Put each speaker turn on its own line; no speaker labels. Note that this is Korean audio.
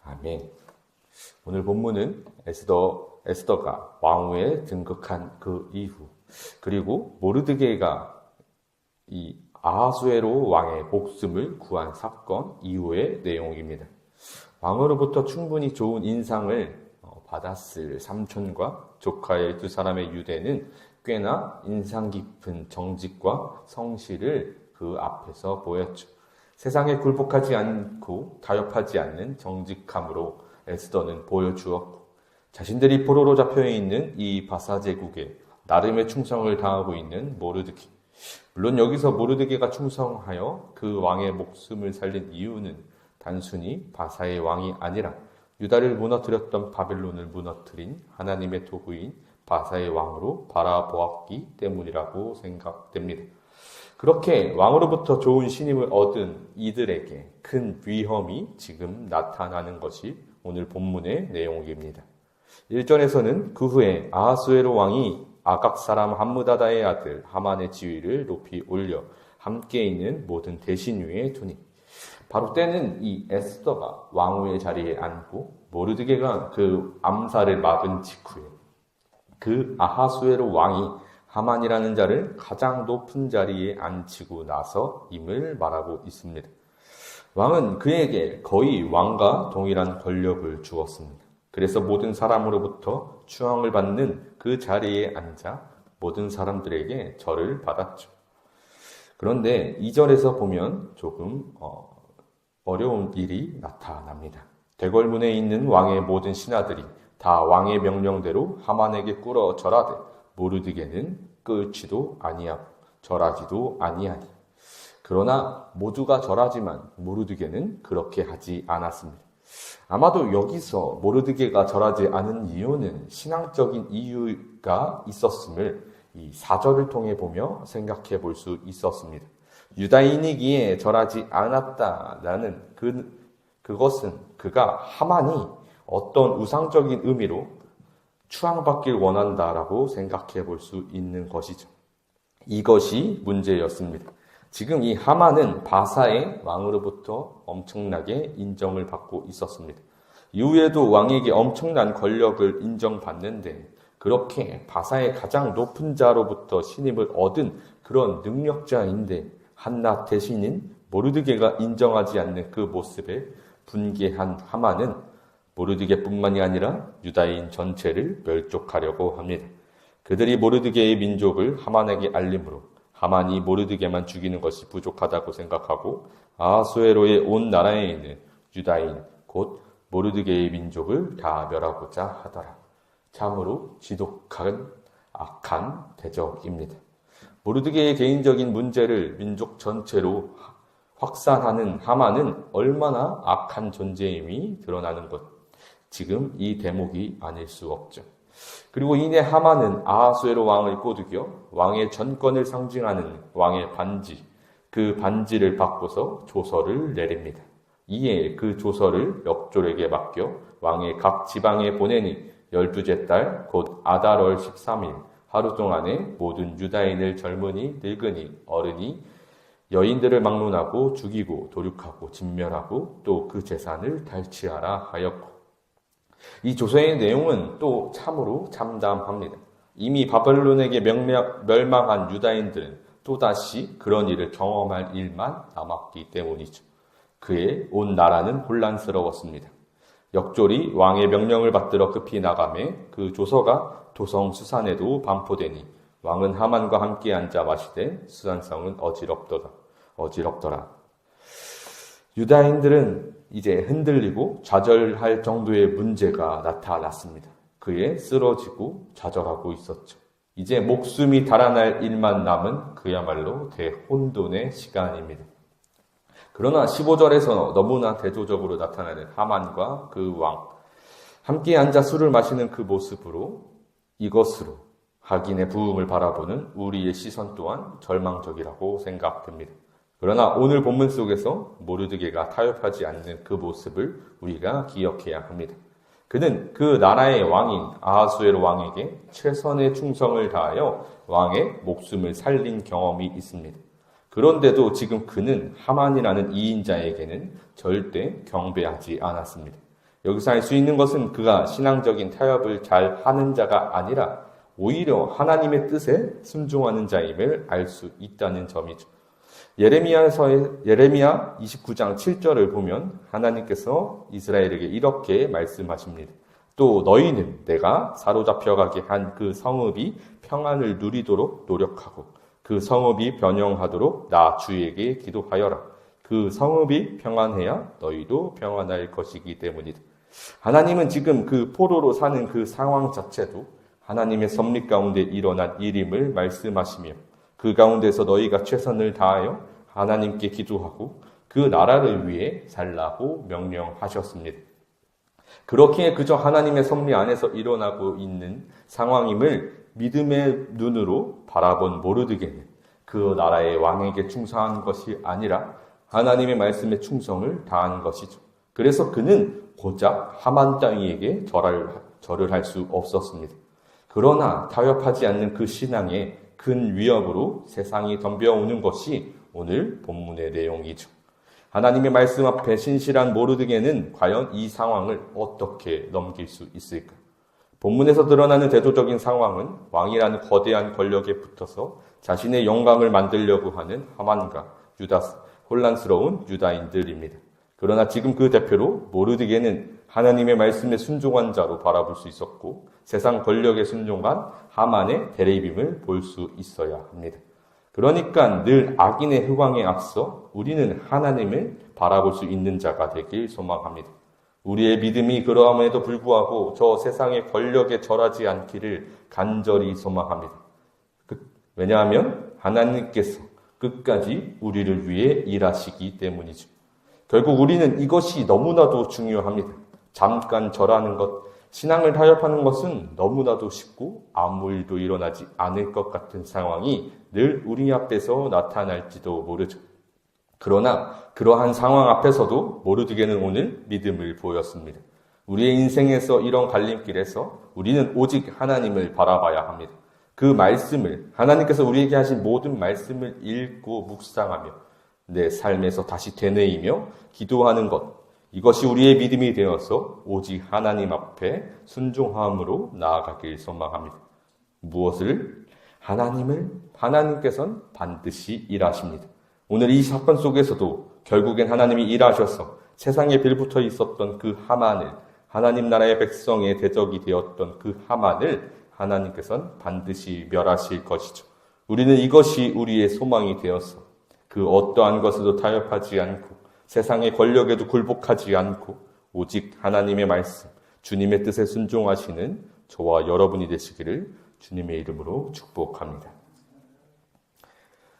아멘. 오늘 본문은 에스더가 왕후에 등극한 그 이후, 그리고 모르드게가 이 아하수에로 왕의 목숨을 구한 사건 이후의 내용입니다. 왕으로부터 충분히 좋은 인상을 받았을 삼촌과 조카의 두 사람의 유대는 꽤나 인상 깊은 정직과 성실을 그 앞에서 보였죠. 세상에 굴복하지 않고 타협하지 않는 정직함으로 에스더는 보여주었고, 자신들이 포로로 잡혀 있는 이 바사 제국에 나름의 충성을 다하고 있는 모르드게. 물론 여기서 모르드게가 충성하여 그 왕의 목숨을 살린 이유는 단순히 바사의 왕이 아니라 유다를 무너뜨렸던 바벨론을 무너뜨린 하나님의 도구인 바사의 왕으로 바라보았기 때문이라고 생각됩니다. 그렇게 왕으로부터 좋은 신임을 얻은 이들에게 큰 위험이 지금 나타나는 것이 오늘 본문의 내용입니다. 1절에서는 그 후에 아하수에로 왕이 아각 사람 함므다다의 아들 하만의 지위를 높이 올려 함께 있는 모든 대신 위에 두니, 바로 때는 이 에스더가 왕후의 자리에 앉고 모르드게가 그 암살을 막은 직후에 그 아하수에로 왕이 하만이라는 자를 가장 높은 자리에 앉히고 나서임을 말하고 있습니다. 왕은 그에게 거의 왕과 동일한 권력을 주었습니다. 그래서 모든 사람으로부터 추앙을 받는 그 자리에 앉아 모든 사람들에게 절을 받았죠. 그런데 2절에서 보면 조금 어려운 일이 나타납니다. 대궐문에 있는 왕의 모든 신하들이 다 왕의 명령대로 하만에게 꿇어 절하되 모르드게는 꿇지도 아니하고 절하지도 아니하니. 그러나 모두가 절하지만 모르드게는 그렇게 하지 않았습니다. 아마도 여기서 모르드게가 절하지 않은 이유는 신앙적인 이유가 있었음을 이 4절을 통해 보며 생각해 볼 수 있었습니다. 유다인이기에 절하지 않았다라는 그것은 그가 하만이 어떤 우상적인 의미로 추앙받길 원한다라고 생각해 볼 수 있는 것이죠. 이것이 문제였습니다. 지금 이 하만은 바사의 왕으로부터 엄청나게 인정을 받고 있었습니다. 이후에도 왕에게 엄청난 권력을 인정받는데, 그렇게 바사의 가장 높은 자로부터 신임을 얻은 그런 능력자인데 한낱 대신인 모르드게가 인정하지 않는 그 모습에 분개한 하만은 모르드게뿐만이 아니라 유다인 전체를 멸족하려고 합니다. 그들이 모르드게의 민족을 하만에게 알림으로 하만이 모르드게만 죽이는 것이 부족하다고 생각하고 아하수에로의 온 나라에 있는 유다인 곧 모르드게의 민족을 다 멸하고자 하더라. 참으로 지독한 악한 대적입니다. 모르드게의 개인적인 문제를 민족 전체로 확산하는 하만은 얼마나 악한 존재임이 드러나는 것, 지금 이 대목이 아닐 수 없죠. 그리고 이내 하만은 아하수에로 왕을 꼬드겨 왕의 전권을 상징하는 왕의 반지, 그 반지를 바꿔서 조서를 내립니다. 이에 그 조서를 역졸에게 맡겨 왕의 각 지방에 보내니 12째 달 곧 아달월 13일 하루 동안에 모든 유다인을 젊은이, 늙은이, 어른이 여인들을 막론하고 죽이고 도륙하고 진멸하고 또 그 재산을 탈취하라 하였고, 이 조서의 내용은 또 참으로 참담합니다. 이미 바벨론에게 멸망한 유다인들은 또다시 그런 일을 경험할 일만 남았기 때문이죠. 그의 온 나라는 혼란스러웠습니다. 역졸이 왕의 명령을 받들어 급히 나가매 그 조서가 도성 수산에도 반포되니 왕은 하만과 함께 앉아 마시되 수산성은 어지럽더라. 유다인들은 이제 흔들리고 좌절할 정도의 문제가 나타났습니다. 그에 쓰러지고 좌절하고 있었죠. 이제 목숨이 달아날 일만 남은 그야말로 대혼돈의 시간입니다. 그러나 15절에서 너무나 대조적으로 나타나는 하만과 그 왕, 함께 앉아 술을 마시는 그 모습으로 이것으로 하긴의 부흥을 바라보는 우리의 시선 또한 절망적이라고 생각됩니다. 그러나 오늘 본문 속에서 모르드게가 타협하지 않는 그 모습을 우리가 기억해야 합니다. 그는 그 나라의 왕인 아하수에로 왕에게 최선의 충성을 다하여 왕의 목숨을 살린 경험이 있습니다. 그런데도 지금 그는 하만이라는 이인자에게는 절대 경배하지 않았습니다. 여기서 알 수 있는 것은 그가 신앙적인 타협을 잘 하는 자가 아니라 오히려 하나님의 뜻에 순종하는 자임을 알 수 있다는 점이죠. 예레미야 29장 7절을 보면 하나님께서 이스라엘에게 이렇게 말씀하십니다. 또 너희는 내가 사로잡혀가게 한 그 성읍이 평안을 누리도록 노력하고 그 성읍이 변형하도록 나 주에게 기도하여라. 그 성읍이 평안해야 너희도 평안할 것이기 때문이다. 하나님은 지금 그 포로로 사는 그 상황 자체도 하나님의 섭리 가운데 일어난 일임을 말씀하시며 그 가운데서 너희가 최선을 다하여 하나님께 기도하고 그 나라를 위해 살라고 명령하셨습니다. 그렇기에 그저 하나님의 섭리 안에서 일어나고 있는 상황임을 믿음의 눈으로 바라본 모르드게는 그 나라의 왕에게 충성한 것이 아니라 하나님의 말씀에 충성을 다한 것이죠. 그래서 그는 고작 하만 땅이에게 절을 할 수 없었습니다. 그러나 타협하지 않는 그 신앙의 큰 위협으로 세상이 덤벼오는 것이 오늘 본문의 내용이죠. 하나님의 말씀 앞에 신실한 모르드게는 과연 이 상황을 어떻게 넘길 수 있을까? 본문에서 드러나는 대조적인 상황은 왕이라는 거대한 권력에 붙어서 자신의 영광을 만들려고 하는 하만과 혼란스러운 유다인들입니다. 그러나 지금 그 대표로 모르드게는 하나님의 말씀에 순종한 자로 바라볼 수 있었고 세상 권력에 순종한 하만의 대립임을 볼 수 있어야 합니다. 그러니까 늘 악인의 후광에 앞서 우리는 하나님을 바라볼 수 있는 자가 되길 소망합니다. 우리의 믿음이 그러함에도 불구하고 저 세상의 권력에 절하지 않기를 간절히 소망합니다. 왜냐하면 하나님께서 끝까지 우리를 위해 일하시기 때문이죠. 결국 우리는 이것이 너무나도 중요합니다. 잠깐 절하는 것, 신앙을 타협하는 것은 너무나도 쉽고 아무 일도 일어나지 않을 것 같은 상황이 늘 우리 앞에서 나타날지도 모르죠. 그러나 그러한 상황 앞에서도 모르드게는 오늘 믿음을 보였습니다. 우리의 인생에서 이런 갈림길에서 우리는 오직 하나님을 바라봐야 합니다. 그 말씀을, 하나님께서 우리에게 하신 모든 말씀을 읽고 묵상하며 내 삶에서 다시 되뇌이며 기도하는 것, 이것이 우리의 믿음이 되어서 오직 하나님 앞에 순종함으로 나아가길 소망합니다. 무엇을? 하나님께서는 반드시 일하십니다. 오늘 이 사건 속에서도 결국엔 하나님이 일하셔서 세상에 빌붙어 있었던 그 하만을, 하나님 나라의 백성의 대적이 되었던 그 하만을 하나님께서는 반드시 멸하실 것이죠. 우리는 이것이 우리의 소망이 되어서 그 어떠한 것에도 타협하지 않고 세상의 권력에도 굴복하지 않고 오직 하나님의 말씀, 주님의 뜻에 순종하시는 저와 여러분이 되시기를 주님의 이름으로 축복합니다.